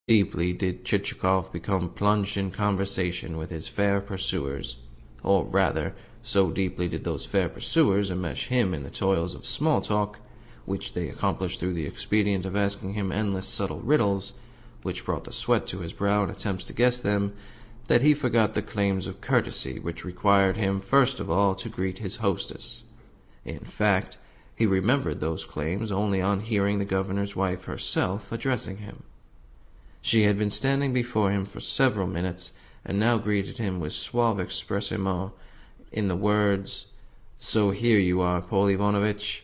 Deeply did Chichikov become plunged in conversation with his fair pursuers, or rather, so deeply did those fair pursuers enmesh him in the toils of small talk, which they accomplished through the expedient of asking him endless subtle riddles, which brought the sweat to his brow in attempts to guess them, that he forgot the claims of courtesy which required him first of all to greet his hostess. In fact, he remembered those claims only on hearing the governor's wife herself addressing him. She had been standing before him for several minutes, and now greeted him with suave expressement in the words, "So here you are, Paul Ivanovitch."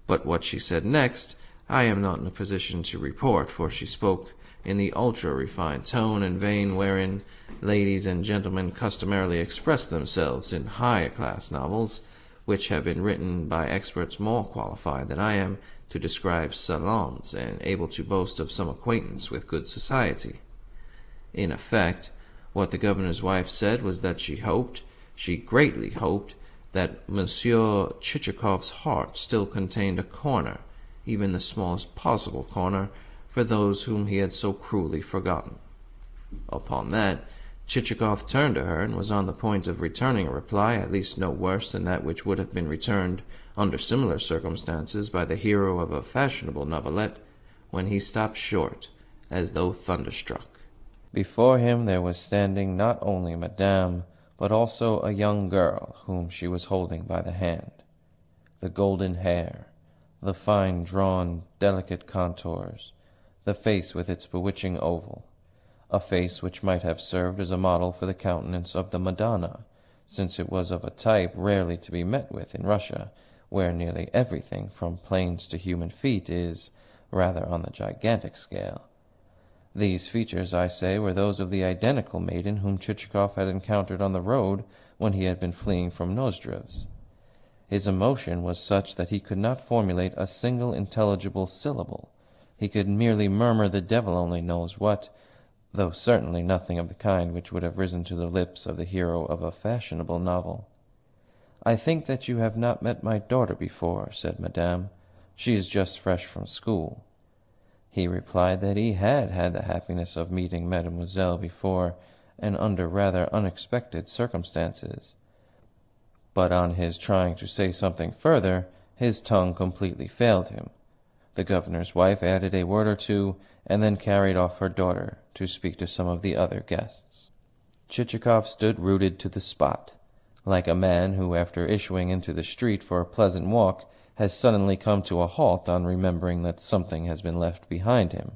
But what she said next, I am not in a position to report, for she spoke in the ultra-refined tone and vein wherein ladies and gentlemen customarily express themselves in higher-class novels, which have been written by experts more qualified than I am to describe salons and able to boast of some acquaintance with good society. In effect, what the governor's wife said was that she greatly hoped, that Monsieur Chichikov's heart still contained a corner, even the smallest possible corner, for those whom he had so cruelly forgotten. Upon that, Chichikov turned to her and was on the point of returning a reply at least no worse than that which would have been returned under similar circumstances by the hero of a fashionable novelette, when he stopped short, as though thunderstruck. Before him there was standing not only Madame, but also a young girl whom she was holding by the hand. The golden hair, the fine drawn, delicate contours, the face with its bewitching oval, a face which might have served as a model for the countenance of the Madonna, since it was of a type rarely to be met with in Russia, where nearly everything from plains to human feet is rather on the gigantic scale. These features, I say, were those of the identical maiden whom Chichikov had encountered on the road when he had been fleeing from Nozdrev's. His emotion was such that he could not formulate a single intelligible syllable. He could merely murmur the devil only knows what, though certainly nothing of the kind which would have risen to the lips of the hero of a fashionable novel. "I think that you have not met my daughter before," said Madame. "She is just fresh from school." He replied that he had had the happiness of meeting Mademoiselle before, and under rather unexpected circumstances. But on his trying to say something further, his tongue completely failed him. The governor's wife added a word or two, and then carried off her daughter to speak to some of the other guests. Chichikov stood rooted to the spot, like a man who, after issuing into the street for a pleasant walk, has suddenly come to a halt on remembering that something has been left behind him.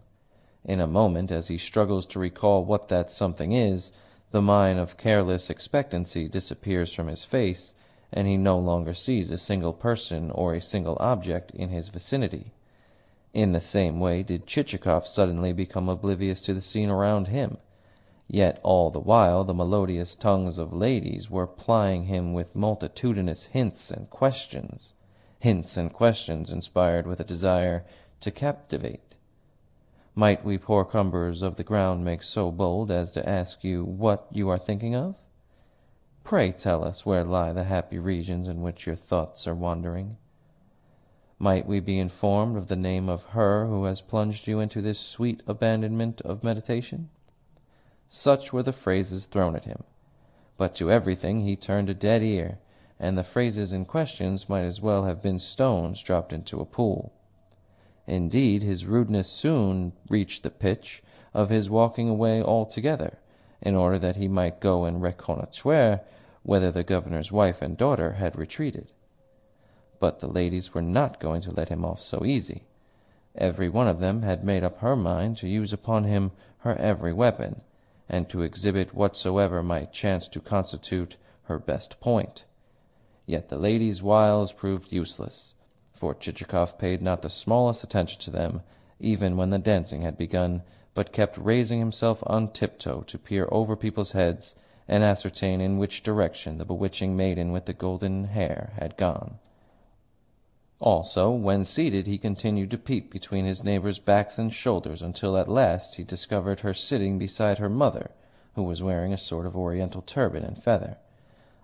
In a moment, as he struggles to recall what that something is, the mine of careless expectancy disappears from his face, and he no longer sees a single person or a single object in his vicinity. In the same way did Chichikov suddenly become oblivious to the scene around him. Yet all the while the melodious tongues of ladies were plying him with multitudinous hints and questions inspired with a desire to captivate. Might we poor cumberers of the ground make so bold as to ask you what you are thinking of? Pray tell us where lie the happy regions in which your thoughts are wandering. Might we be informed of the name of her who has plunged you into this sweet abandonment of meditation? Such were the phrases thrown at him, but to everything he turned a dead ear, and the phrases in questions might as well have been stones dropped into a pool. Indeed, his rudeness soon reached the pitch of his walking away altogether, in order that he might go and reconnoitre whether the governor's wife and daughter had retreated. But the ladies were not going to let him off so easy. Every one of them had made up her mind to use upon him her every weapon, and to exhibit whatsoever might chance to constitute her best point. Yet the ladies' wiles proved useless, for Chichikov paid not the smallest attention to them, even when the dancing had begun, but kept raising himself on tiptoe to peer over people's heads and ascertain in which direction the bewitching maiden with the golden hair had gone. Also, when seated, he continued to peep between his neighbors' backs and shoulders until at last he discovered her sitting beside her mother, who was wearing a sort of oriental turban and feather.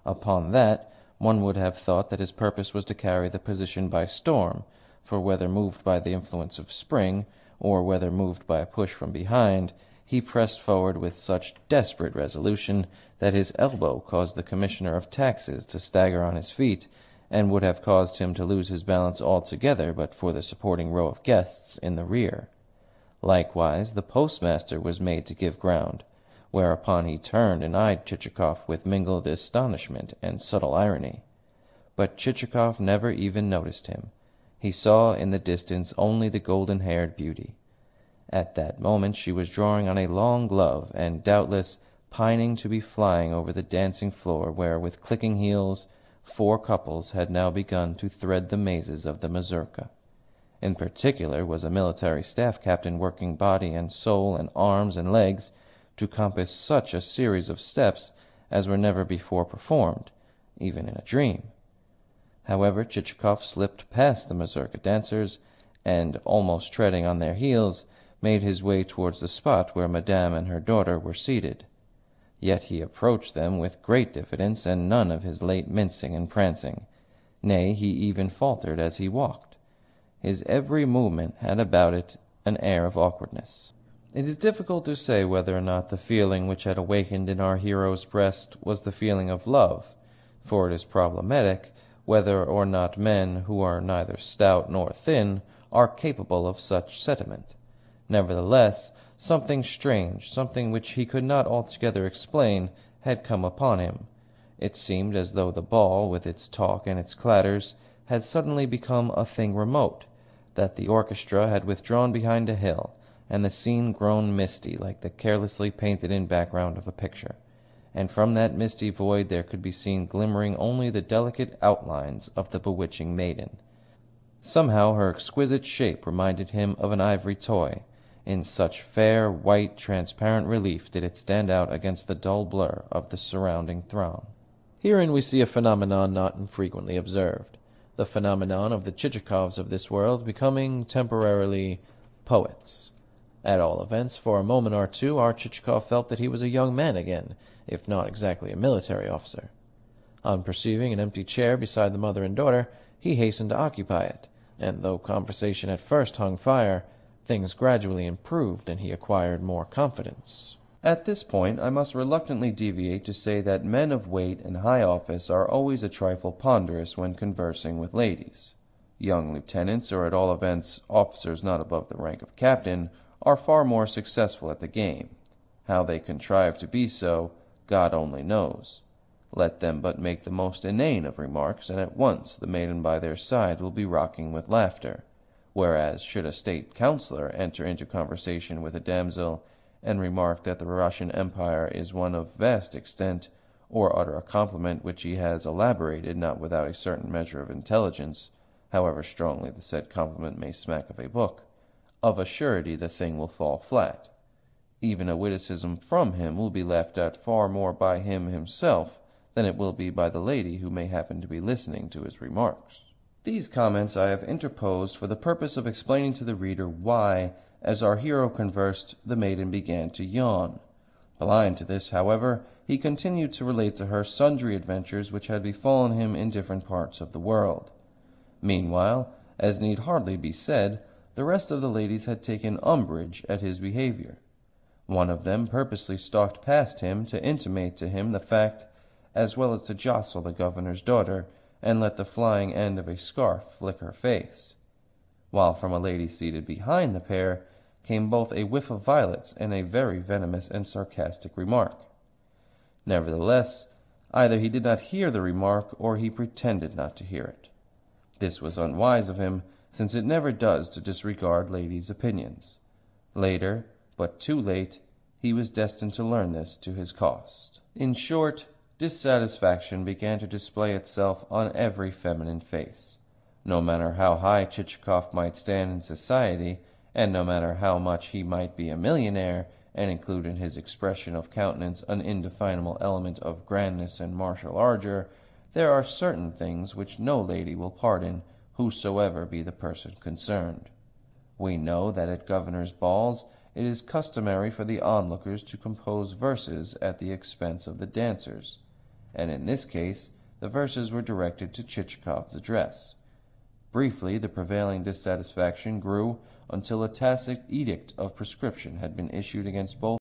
Upon that, one would have thought that his purpose was to carry the position by storm, for whether moved by the influence of spring, or whether moved by a push from behind, he pressed forward with such desperate resolution that his elbow caused the Commissioner of Taxes to stagger on his feet, and would have caused him to lose his balance altogether but for the supporting row of guests in the rear. Likewise, the postmaster was made to give ground, whereupon he turned and eyed Chichikov with mingled astonishment and subtle irony. But Chichikov never even noticed him. He saw in the distance only the golden-haired beauty. At that moment she was drawing on a long glove, and doubtless pining to be flying over the dancing floor where, with clicking heels, 4 couples had now begun to thread the mazes of the mazurka. In particular was a military staff captain working body and soul and arms and legs to compass such a series of steps as were never before performed, even in a dream. However, Chichikov slipped past the mazurka dancers, and, almost treading on their heels, made his way towards the spot where Madame and her daughter were seated. Yet he approached them with great diffidence, and none of his late mincing and prancing. Nay, he even faltered as he walked. His every movement had about it an air of awkwardness. It is difficult to say whether or not the feeling which had awakened in our hero's breast was the feeling of love, for it is problematic whether or not men who are neither stout nor thin are capable of such sentiment. Nevertheless, something strange, something which he could not altogether explain, had come upon him. It seemed as though the ball, with its talk and its clatters, had suddenly become a thing remote, that the orchestra had withdrawn behind a hill, and the scene grown misty like the carelessly painted-in background of a picture, and from that misty void there could be seen glimmering only the delicate outlines of the bewitching maiden. Somehow her exquisite shape reminded him of an ivory toy. In such fair, white, transparent relief did it stand out against the dull blur of the surrounding throng. Herein we see a phenomenon not infrequently observed, the phenomenon of the Chichikovs of this world becoming temporarily poets. At all events, for a moment or two, our Chichikov felt that he was a young man again, if not exactly a military officer. On perceiving an empty chair beside the mother and daughter, he hastened to occupy it, and though conversation at first hung fire, things gradually improved, and he acquired more confidence. At this point I must reluctantly deviate to say that men of weight and high office are always a trifle ponderous when conversing with ladies. Young lieutenants, or at all events officers not above the rank of captain, are far more successful at the game. How they contrive to be so, God only knows. Let them but make the most inane of remarks, and at once the maiden by their side will be rocking with laughter, whereas should a state councillor enter into conversation with a damsel, and remark that the Russian Empire is one of vast extent, or utter a compliment which he has elaborated not without a certain measure of intelligence, however strongly the said compliment may smack of a book, of a surety the thing will fall flat. Even a witticism from him will be laughed at far more by him himself than it will be by the lady who may happen to be listening to his remarks. These comments I have interposed for the purpose of explaining to the reader why, as our hero conversed, the maiden began to yawn. Blind to this, however, he continued to relate to her sundry adventures which had befallen him in different parts of the world. Meanwhile, as need hardly be said, the rest of the ladies had taken umbrage at his behavior. One of them purposely stalked past him to intimate to him the fact, as well as to jostle the governor's daughter, and let the flying end of a scarf flick her face, while from a lady seated behind the pair came both a whiff of violets and a very venomous and sarcastic remark. Nevertheless, either he did not hear the remark, or he pretended not to hear it. This was unwise of him, since it never does to disregard ladies' opinions. Later, but too late, he was destined to learn this to his cost. In short, dissatisfaction began to display itself on every feminine face. No matter how high Chichikov might stand in society, and no matter how much he might be a millionaire, and include in his expression of countenance an indefinable element of grandness and martial ardour, there are certain things which no lady will pardon, whosoever be the person concerned. We know that at governors' balls it is customary for the onlookers to compose verses at the expense of the dancers, and in this case the verses were directed to Chichikov's address. Briefly, the prevailing dissatisfaction grew until a tacit edict of proscription had been issued against both